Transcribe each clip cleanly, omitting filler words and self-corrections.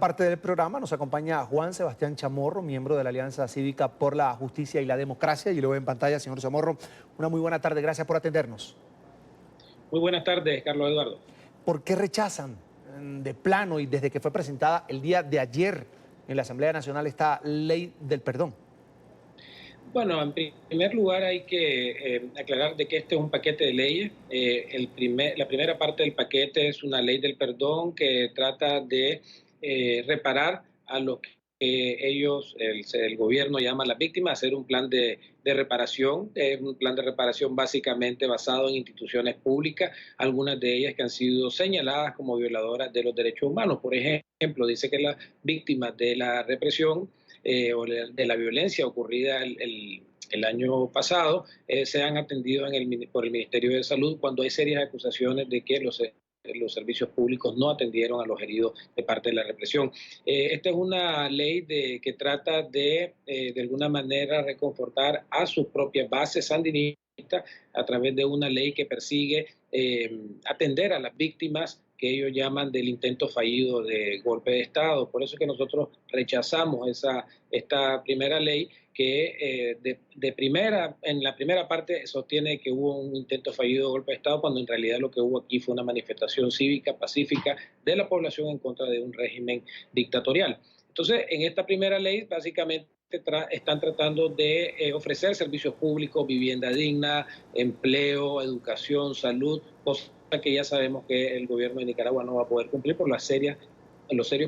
Parte del programa nos acompaña Juan Sebastián Chamorro, miembro de la Alianza Cívica por la Justicia y la Democracia. Y lo veo en pantalla, señor Chamorro. Una muy buena tarde, gracias por atendernos. Muy buenas tardes, Carlos Eduardo. ¿Por qué rechazan de plano y desde que fue presentada el día de ayer en la Asamblea Nacional esta ley del perdón? Bueno, en primer lugar hay que aclarar de que este es un paquete de leyes. La primera parte del paquete es una ley del perdón que trata de reparar a lo que el gobierno llama las víctimas, hacer un plan de reparación, un plan de reparación básicamente basado en instituciones públicas, algunas de ellas que han sido señaladas como violadoras de los derechos humanos. Por ejemplo, dice que las víctimas de la represión o de la violencia ocurrida el año pasado sean atendidos por el Ministerio de Salud cuando hay serias acusaciones de que los servicios públicos no atendieron a los heridos de parte de la represión. Esta es una ley que trata de alguna manera reconfortar a sus propias bases sandinistas a través de una ley que persigue atender a las víctimas que ellos llaman del intento fallido de golpe de Estado. Por eso es que nosotros rechazamos esta primera ley que en la primera parte sostiene que hubo un intento fallido de golpe de Estado, cuando en realidad lo que hubo aquí fue una manifestación cívica pacífica de la población en contra de un régimen dictatorial. Entonces, en esta primera ley, básicamente están tratando de ofrecer servicios públicos, vivienda digna, empleo, educación, salud, cosas que ya sabemos que el gobierno de Nicaragua no va a poder cumplir por los serios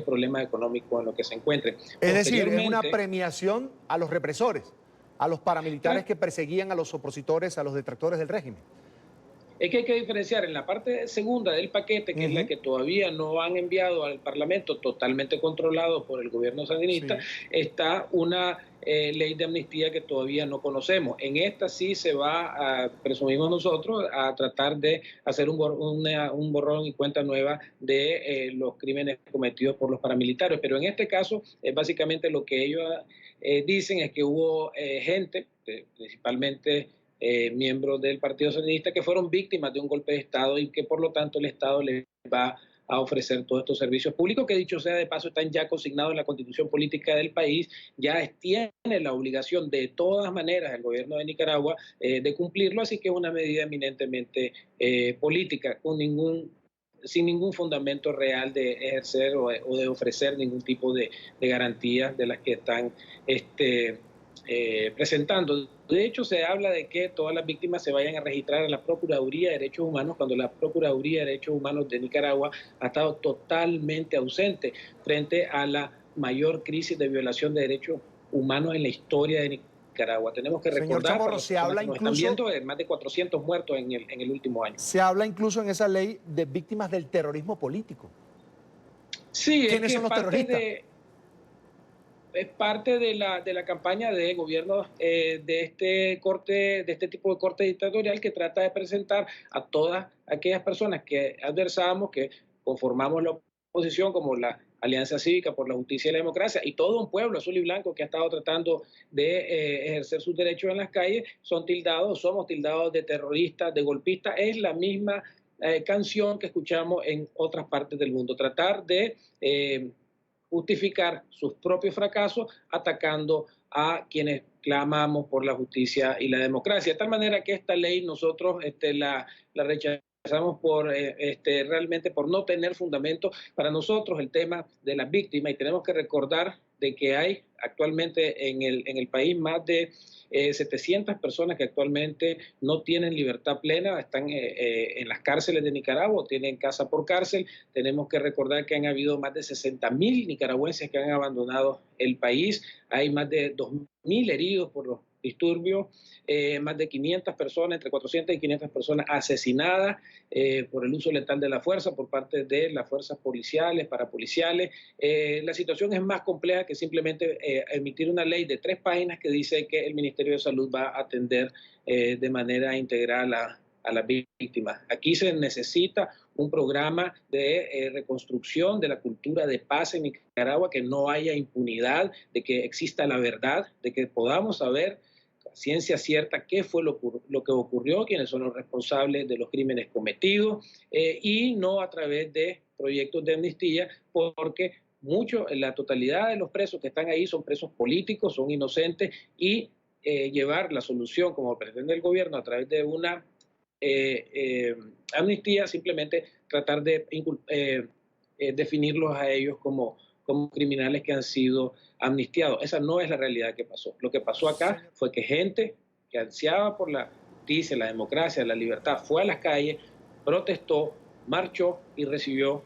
problemas económicos en los que se encuentre. Es decir, es una premiación a los represores, a los paramilitares que perseguían a los opositores, a los detractores del régimen. Es que hay que diferenciar en la parte segunda del paquete, que es la que todavía no han enviado al Parlamento, totalmente controlado por el gobierno sandinista, está una ley de amnistía que todavía no conocemos. En esta sí se va, presumimos nosotros, a tratar de hacer un borrón y cuenta nueva de los crímenes cometidos por los paramilitares. Pero en este caso, básicamente lo que ellos dicen es que hubo gente, principalmente miembros del Partido Sandinista, que fueron víctimas de un golpe de Estado y que por lo tanto el Estado les va a ofrecer todos estos servicios públicos, que dicho sea de paso están ya consignados en la Constitución Política del país. Ya tiene la obligación de todas maneras el gobierno de Nicaragua de cumplirlo, así que es una medida eminentemente política, sin ningún fundamento real de ejercer o de ofrecer ningún tipo de garantías de las que están presentando. De hecho, se habla de que todas las víctimas se vayan a registrar en la Procuraduría de Derechos Humanos, cuando la Procuraduría de Derechos Humanos de Nicaragua ha estado totalmente ausente frente a la mayor crisis de violación de derechos humanos en la historia de Nicaragua. Tenemos que recordar, Chamorro, se habla nos incluso, están viendo, más de 400 muertos en el último año. Se habla incluso en esa ley de víctimas del terrorismo político. Sí, ¿Quiénes son los terroristas? Es parte de la campaña de gobierno de este tipo de corte dictatorial, que trata de presentar a todas aquellas personas que adversamos, que conformamos la oposición, como la Alianza Cívica por la Justicia y la Democracia, y todo un pueblo azul y blanco que ha estado tratando de ejercer sus derechos en las calles, somos tildados de terroristas, de golpistas. Es la misma canción que escuchamos en otras partes del mundo, tratar de justificar sus propios fracasos atacando a quienes clamamos por la justicia y la democracia. De tal manera que esta ley nosotros la rechazamos realmente por no tener fundamento. Para nosotros el tema de las víctimas, y tenemos que recordar de que hay actualmente en el país más de 700 personas que actualmente no tienen libertad plena, están en las cárceles de Nicaragua, tienen casa por cárcel. Tenemos que recordar que han habido más de 60.000 nicaragüenses que han abandonado el país, hay más de 2.000 heridos por los disturbios, más de 500 personas, entre 400 y 500 personas asesinadas por el uso letal de la fuerza por parte de las fuerzas policiales, parapoliciales. La situación es más compleja que simplemente emitir una ley de 3 páginas que dice que el Ministerio de Salud va a atender de manera integral a las víctimas. Aquí se necesita un programa de reconstrucción de la cultura de paz en Nicaragua, que no haya impunidad, de que exista la verdad, de que podamos saber ciencia cierta qué fue lo que ocurrió, quiénes son los responsables de los crímenes cometidos, y no a través de proyectos de amnistía, porque la totalidad de los presos que están ahí son presos políticos, son inocentes, y llevar la solución, como pretende el gobierno, a través de una amnistía, simplemente tratar de definirlos a ellos como criminales que han sido amnistiados. Esa no es la realidad que pasó. Lo que pasó acá fue que gente que ansiaba por la justicia, la democracia, la libertad, fue a las calles, protestó, marchó y recibió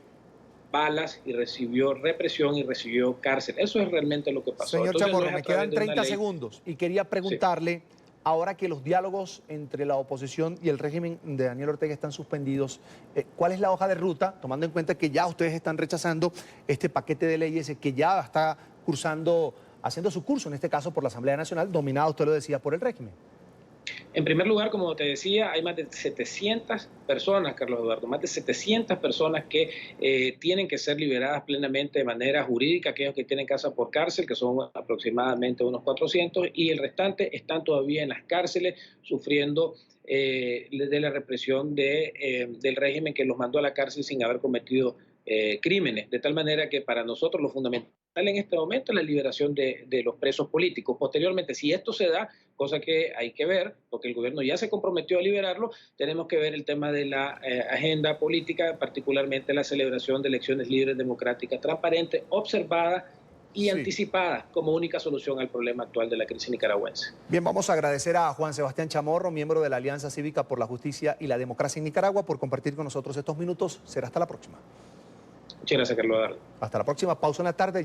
balas, y recibió represión, y recibió cárcel. Eso es realmente lo que pasó. Señor Entonces, no Chamorro, es a me través quedan de una 30 ley. segundos y quería preguntarle, ahora que los diálogos entre la oposición y el régimen de Daniel Ortega están suspendidos, ¿cuál es la hoja de ruta, tomando en cuenta que ya ustedes están rechazando este paquete de leyes que ya está cursando, haciendo su curso, en este caso por la Asamblea Nacional, dominada, usted lo decía, por el régimen? En primer lugar, como te decía, hay más de 700 personas, Carlos Eduardo, más de 700 personas que tienen que ser liberadas plenamente de manera jurídica, aquellos que tienen casa por cárcel, que son aproximadamente unos 400, y el restante están todavía en las cárceles sufriendo de la represión del régimen que los mandó a la cárcel sin haber cometido crímenes. De tal manera que para nosotros lo fundamental en este momento es la liberación de los presos políticos. Posteriormente, si esto se da, cosa que hay que ver, porque el gobierno ya se comprometió a liberarlo, tenemos que ver el tema de la agenda política, particularmente la celebración de elecciones libres, democráticas, transparentes, observadas y anticipadas como única solución al problema actual de la crisis nicaragüense. Bien, vamos a agradecer a Juan Sebastián Chamorro, miembro de la Alianza Cívica por la Justicia y la Democracia en Nicaragua, por compartir con nosotros estos minutos. Será hasta la próxima. Muchas gracias, Carlos Eduardo. Hasta la próxima. Pausa en la tarde.